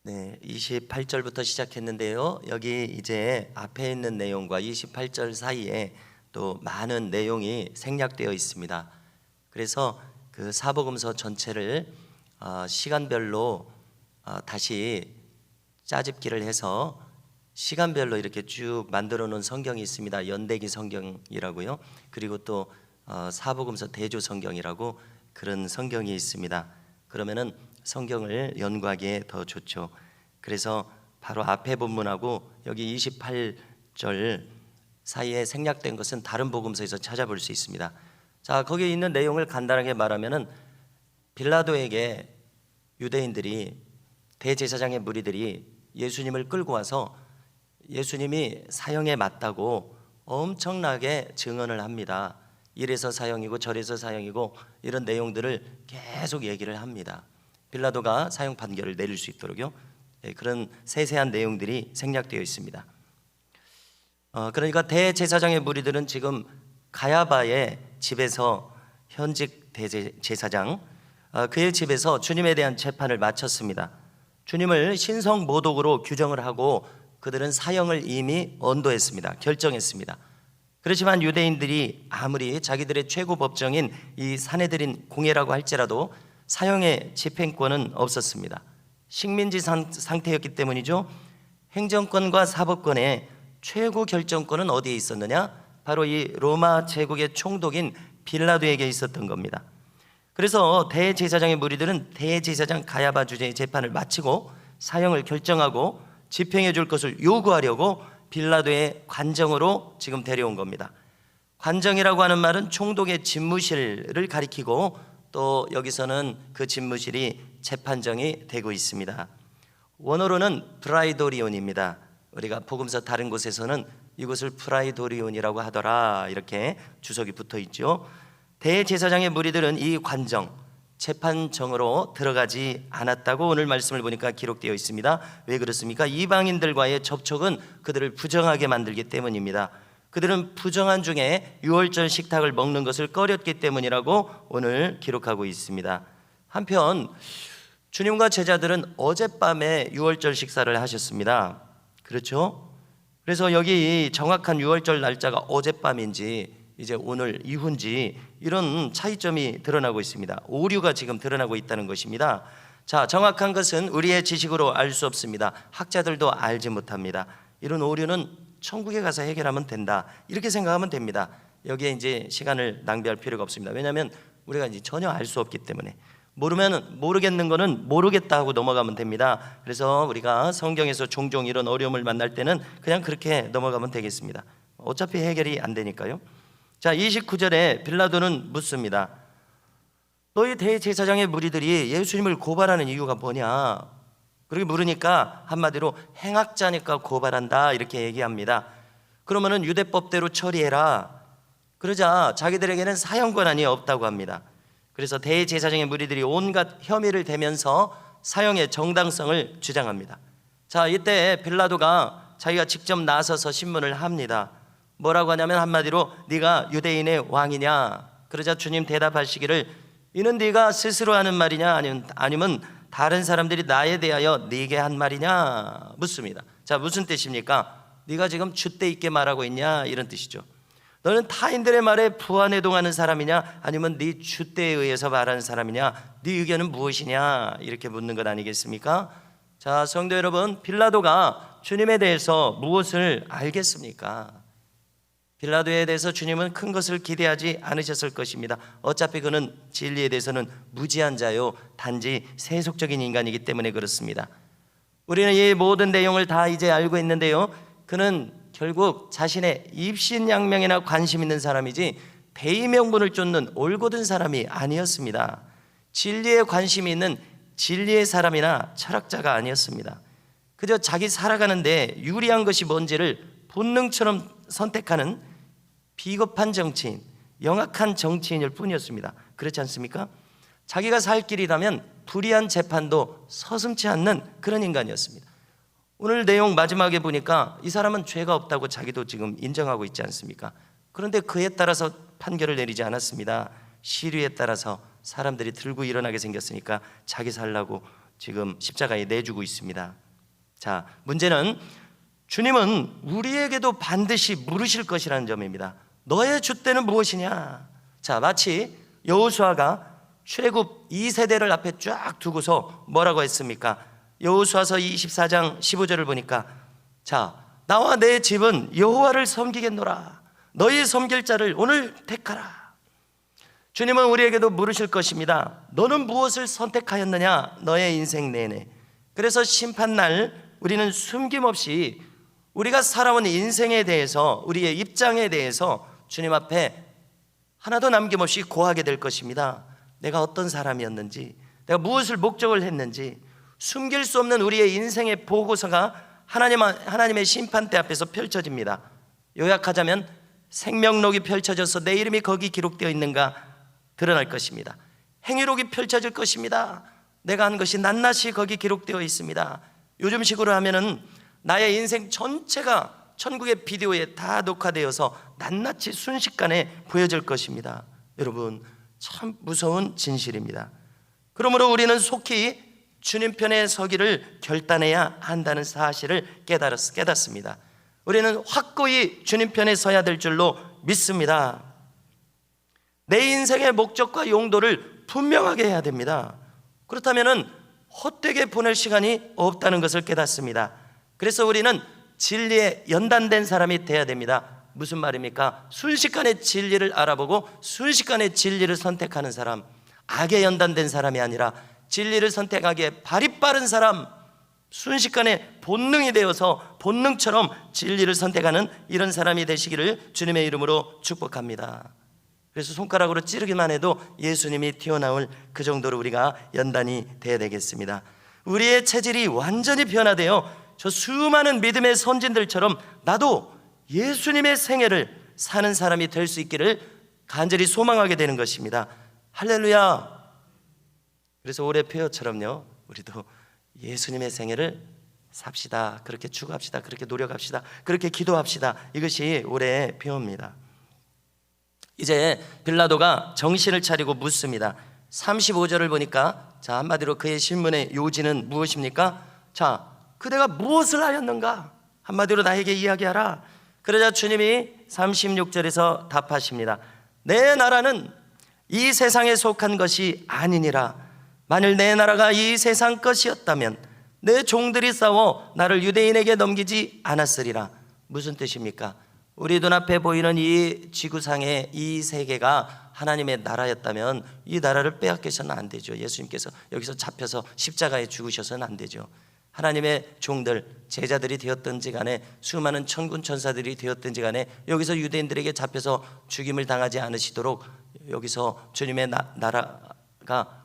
네, 28절부터 시작했는데요. 여기 이제 앞에 있는 내용과 28절 사이에 또 많은 내용이 생략되어 있습니다. 그래서 그 사복음서 전체를 시간별로 다시 짜집기를 해서 시간별로 이렇게 쭉 만들어 놓은 성경이 있습니다. 연대기 성경이라고요. 그리고 또 사복음서 대조 성경이라고 그런 성경이 있습니다. 그러면은 성경을 연구하기에 더 좋죠. 그래서 바로 앞에 본문하고 여기 28절 사이에 생략된 것은 다른 복음서에서 찾아볼 수 있습니다. 자, 거기에 있는 내용을 간단하게 말하면은 빌라도에게 유대인들이, 대제사장의 무리들이 예수님을 끌고 와서 예수님이 사형에 맞다고 엄청나게 증언을 합니다. 이래서 사형이고 저래서 사형이고 이런 내용들을 계속 얘기를 합니다. 빌라도가 사형 판결을 내릴 수 있도록요. 그런 세세한 내용들이 생략되어 있습니다. 그러니까 대제사장의 무리들은 지금 가야바의 집에서, 현직 대제사장 그의 집에서 주님에 대한 재판을 마쳤습니다. 주님을 신성모독으로 규정을 하고 그들은 사형을 이미 언도했습니다. 결정했습니다. 그렇지만 유대인들이 아무리 자기들의 최고 법정인 이 사내들인 공회라고 할지라도 사형의 집행권은 없었습니다. 식민지 상태였기 때문이죠. 행정권과 사법권의 최고 결정권은 어디에 있었느냐? 바로 이 로마 제국의 총독인 빌라도에게 있었던 겁니다. 그래서 대제사장의 무리들은 대제사장 가야바 주재의 재판을 마치고 사형을 결정하고 집행해 줄 것을 요구하려고 빌라도의 관정으로 지금 데려온 겁니다. 관정이라고 하는 말은 총독의 집무실을 가리키고 또 여기서는 그 집무실이 재판정이 되고 있습니다. 원어로는 프라이도리온입니다. 우리가 복음서 다른 곳에서는 이곳을 프라이도리온이라고 하더라 이렇게 주석이 붙어 있죠. 대제사장의 무리들은 이 관정, 재판정으로 들어가지 않았다고 오늘 말씀을 보니까 기록되어 있습니다. 왜 그렇습니까? 이방인들과의 접촉은 그들을 부정하게 만들기 때문입니다. 그들은 부정한 중에 유월절 식탁을 먹는 것을 꺼렸기 때문이라고 오늘 기록하고 있습니다. 한편 주님과 제자들은 어젯밤에 유월절 식사를 하셨습니다. 그렇죠? 그래서 여기 정확한 유월절 날짜가 어젯밤인지 이제 오늘 이후인지 이런 차이점이 드러나고 있습니다. 오류가 지금 드러나고 있다는 것입니다. 자, 정확한 것은 우리의 지식으로 알 수 없습니다. 학자들도 알지 못합니다. 이런 오류는 천국에 가서 해결하면 된다 이렇게 생각하면 됩니다. 여기에 이제 시간을 낭비할 필요가 없습니다. 왜냐하면 우리가 이제 전혀 알 수 없기 때문에 모르면 모르겠는 거는 모르겠다 하고 넘어가면 됩니다. 그래서 우리가 성경에서 종종 이런 어려움을 만날 때는 그냥 그렇게 넘어가면 되겠습니다. 어차피 해결이 안 되니까요. 자, 29절에 빌라도는 묻습니다. 너희 대제사장의 무리들이 예수님을 고발하는 이유가 뭐냐? 그렇게 물으니까 한마디로 행악자니까 고발한다 이렇게 얘기합니다. 그러면은 유대법대로 처리해라. 그러자 자기들에게는 사형 권한이 없다고 합니다. 그래서 대제사장의 무리들이 온갖 혐의를 대면서 사형의 정당성을 주장합니다. 자, 이때 빌라도가 자기가 직접 나서서 신문을 합니다. 뭐라고 하냐면 한마디로 네가 유대인의 왕이냐? 그러자 주님 대답하시기를 이는 네가 스스로 하는 말이냐 아니면 다른 사람들이 나에 대하여 네게 한 말이냐 묻습니다. 자, 무슨 뜻입니까? 네가 지금 줏대 있게 말하고 있냐 이런 뜻이죠. 너는 타인들의 말에 부안해동하는 사람이냐 아니면 네 줏대에 의해서 말하는 사람이냐, 네 의견은 무엇이냐 이렇게 묻는 것 아니겠습니까? 자, 성도 여러분, 빌라도가 주님에 대해서 무엇을 알겠습니까? 빌라도에 대해서 주님은 큰 것을 기대하지 않으셨을 것입니다. 어차피 그는 진리에 대해서는 무지한 자요 단지 세속적인 인간이기 때문에 그렇습니다. 우리는 이 모든 내용을 다 이제 알고 있는데요, 그는 결국 자신의 입신양명이나 관심 있는 사람이지 배의 명분을 쫓는 올곧은 사람이 아니었습니다. 진리에 관심이 있는 진리의 사람이나 철학자가 아니었습니다. 그저 자기 살아가는데 유리한 것이 뭔지를 본능처럼 선택하는 비겁한 정치인, 영악한 정치인일 뿐이었습니다. 그렇지 않습니까? 자기가 살 길이라면 불의한 재판도 서슴지 않는 그런 인간이었습니다. 오늘 내용 마지막에 보니까 이 사람은 죄가 없다고 자기도 지금 인정하고 있지 않습니까? 그런데 그에 따라서 판결을 내리지 않았습니다. 시류에 따라서 사람들이 들고 일어나게 생겼으니까 자기 살라고 지금 십자가에 내주고 있습니다. 자, 문제는 주님은 우리에게도 반드시 물으실 것이라는 점입니다. 너의 줏대는 무엇이냐? 자, 마치 여호수아가 출애굽 2세대를 앞에 쫙 두고서 뭐라고 했습니까? 여호수아서 24장 15절을 보니까, 자, 나와 내 집은 여호와를 섬기겠노라. 너희 섬길 자를 오늘 택하라. 주님은 우리에게도 물으실 것입니다. 너는 무엇을 선택하였느냐? 너의 인생 내내. 그래서 심판날 우리는 숨김없이 우리가 살아온 인생에 대해서, 우리의 입장에 대해서 주님 앞에 하나도 남김없이 고하게 될 것입니다. 내가 어떤 사람이었는지, 내가 무엇을 목적을 했는지, 숨길 수 없는 우리의 인생의 보고서가 하나님의 심판대 앞에서 펼쳐집니다. 요약하자면 생명록이 펼쳐져서 내 이름이 거기 기록되어 있는가 드러날 것입니다. 행위록이 펼쳐질 것입니다. 내가 한 것이 낱낱이 거기 기록되어 있습니다. 요즘식으로 하면은 나의 인생 전체가 천국의 비디오에 다 녹화되어서 낱낱이 순식간에 보여질 것입니다. 여러분, 참 무서운 진실입니다. 그러므로 우리는 속히 주님 편에 서기를 결단해야 한다는 사실을 깨닫습니다. 우리는 확고히 주님 편에 서야 될 줄로 믿습니다. 내 인생의 목적과 용도를 분명하게 해야 됩니다. 그렇다면 헛되게 보낼 시간이 없다는 것을 깨닫습니다. 그래서 우리는 진리에 연단된 사람이 돼야 됩니다. 무슨 말입니까? 순식간에 진리를 알아보고 순식간에 진리를 선택하는 사람, 악에 연단된 사람이 아니라 진리를 선택하기에 발이 빠른 사람, 순식간에 본능이 되어서 본능처럼 진리를 선택하는 이런 사람이 되시기를 주님의 이름으로 축복합니다. 그래서 손가락으로 찌르기만 해도 예수님이 튀어나올 그 정도로 우리가 연단이 돼야 되겠습니다. 우리의 체질이 완전히 변화되어 저 수많은 믿음의 선진들처럼 나도 예수님의 생애를 사는 사람이 될 수 있기를 간절히 소망하게 되는 것입니다. 할렐루야. 그래서 올해 표어처럼요, 우리도 예수님의 생애를 삽시다, 그렇게 추구합시다, 그렇게 노력합시다, 그렇게 기도합시다. 이것이 올해의 표어입니다. 이제 빌라도가 정신을 차리고 묻습니다. 35절을 보니까, 자, 한마디로 그의 신문의 요지는 무엇입니까? 자, 그대가 무엇을 하였는가? 한마디로 나에게 이야기하라. 그러자 주님이 36절에서 답하십니다. 내 나라는 이 세상에 속한 것이 아니니라. 만일 내 나라가 이 세상 것이었다면 내 종들이 싸워 나를 유대인에게 넘기지 않았으리라. 무슨 뜻입니까? 우리 눈앞에 보이는 이 지구상의 이 세계가 하나님의 나라였다면 이 나라를 빼앗겨서는 안 되죠. 예수님께서 여기서 잡혀서 십자가에 죽으셔서는 안 되죠. 하나님의 종들, 제자들이 되었든지 간에, 수많은 천군 천사들이 되었든지 간에 여기서 유대인들에게 잡혀서 죽임을 당하지 않으시도록 여기서 주님의 나라가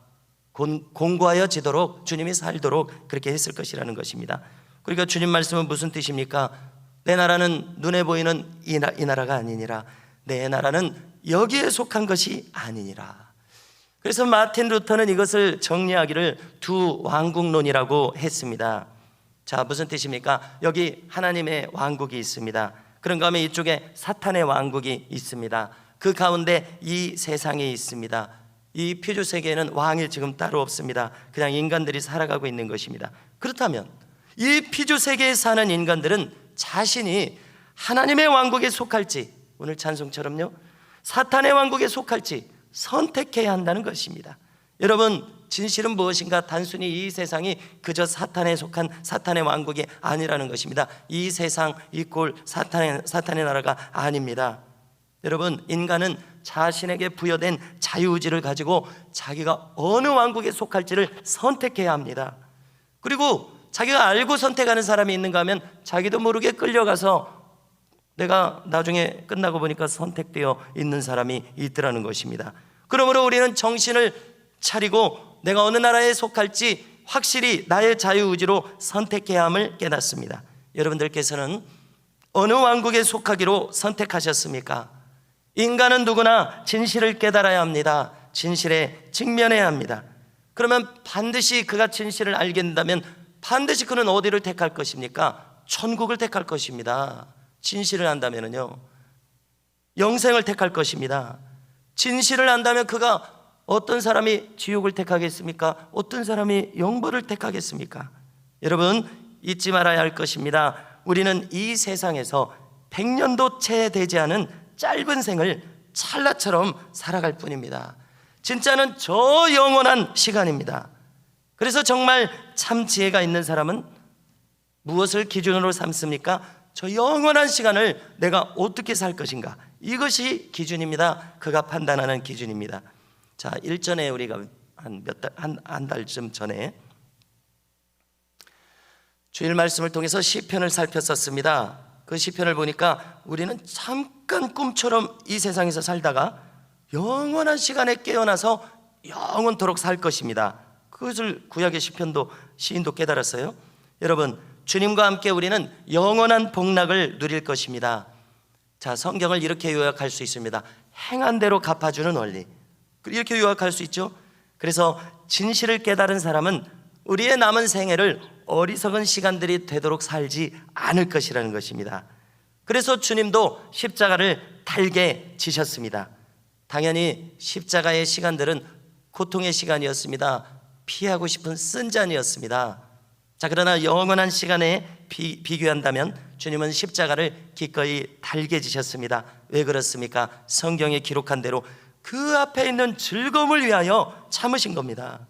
공고하여지도록 주님이 살도록 그렇게 했을 것이라는 것입니다. 그러니까 주님 말씀은 무슨 뜻입니까? 내 나라는 눈에 보이는 이 나라가 아니니라. 내 나라는 여기에 속한 것이 아니니라. 그래서 마틴 루터는 이것을 정리하기를 두 왕국론이라고 했습니다. 자, 무슨 뜻입니까? 여기 하나님의 왕국이 있습니다. 그런가 하면 이쪽에 사탄의 왕국이 있습니다. 그 가운데 이 세상이 있습니다. 이 피조 세계에는 왕이 지금 따로 없습니다. 그냥 인간들이 살아가고 있는 것입니다. 그렇다면 이 피조 세계에 사는 인간들은 자신이 하나님의 왕국에 속할지, 오늘 찬송처럼요, 사탄의 왕국에 속할지 선택해야 한다는 것입니다. 여러분, 진실은 무엇인가? 단순히 이 세상이 그저 사탄에 속한 사탄의 왕국이 아니라는 것입니다. 이 세상 이꼴 사탄의 나라가 아닙니다. 여러분, 인간은 자신에게 부여된 자유의지를 가지고 자기가 어느 왕국에 속할지를 선택해야 합니다. 그리고 자기가 알고 선택하는 사람이 있는가 하면 자기도 모르게 끌려가서 내가 나중에 끝나고 보니까 선택되어 있는 사람이 있더라는 것입니다. 그러므로 우리는 정신을 차리고 내가 어느 나라에 속할지 확실히 나의 자유의지로 선택해야 함을 깨닫습니다. 여러분들께서는 어느 왕국에 속하기로 선택하셨습니까? 인간은 누구나 진실을 깨달아야 합니다. 진실에 직면해야 합니다. 그러면 반드시 그가 진실을 알게 된다면 반드시 그는 어디를 택할 것입니까? 천국을 택할 것입니다. 진실을 안다면요, 영생을 택할 것입니다. 진실을 안다면 그가 어떤 사람이 지옥을 택하겠습니까? 어떤 사람이 영벌을 택하겠습니까? 여러분, 잊지 말아야 할 것입니다. 우리는 이 세상에서 100년도 채 되지 않은 짧은 생을 찰나처럼 살아갈 뿐입니다. 진짜는 저 영원한 시간입니다. 그래서 정말 참 지혜가 있는 사람은 무엇을 기준으로 삼습니까? 저 영원한 시간을 내가 어떻게 살 것인가, 이것이 기준입니다. 그가 판단하는 기준입니다. 자, 일전에 우리가 한 달쯤 전에 주일 말씀을 통해서 시편을 살폈었습니다. 그 시편을 보니까 우리는 잠깐 꿈처럼 이 세상에서 살다가 영원한 시간에 깨어나서 영원토록 살 것입니다. 그것을 구약의 시편도 시인도 깨달았어요. 여러분, 주님과 함께 우리는 영원한 복락을 누릴 것입니다. 자, 성경을 이렇게 요약할 수 있습니다. 행한 대로 갚아주는 원리, 이렇게 요약할 수 있죠. 그래서 진실을 깨달은 사람은 우리의 남은 생애를 어리석은 시간들이 되도록 살지 않을 것이라는 것입니다. 그래서 주님도 십자가를 달게 지셨습니다. 당연히 십자가의 시간들은 고통의 시간이었습니다. 피하고 싶은 쓴잔이었습니다. 자, 그러나 영원한 시간에 비교한다면 주님은 십자가를 기꺼이 달게 지셨습니다. 왜 그렇습니까? 성경에 기록한 대로 그 앞에 있는 즐거움을 위하여 참으신 겁니다.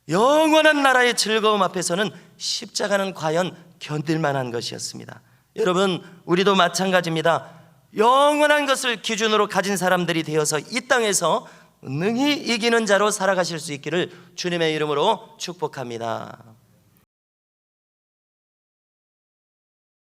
영원한 나라의 즐거움 앞에서는 십자가는 과연 견딜 만한 것이었습니다. 여러분, 우리도 마찬가지입니다. 영원한 것을 기준으로 가진 사람들이 되어서 이 땅에서 능히 이기는 자로 살아가실 수 있기를 주님의 이름으로 축복합니다.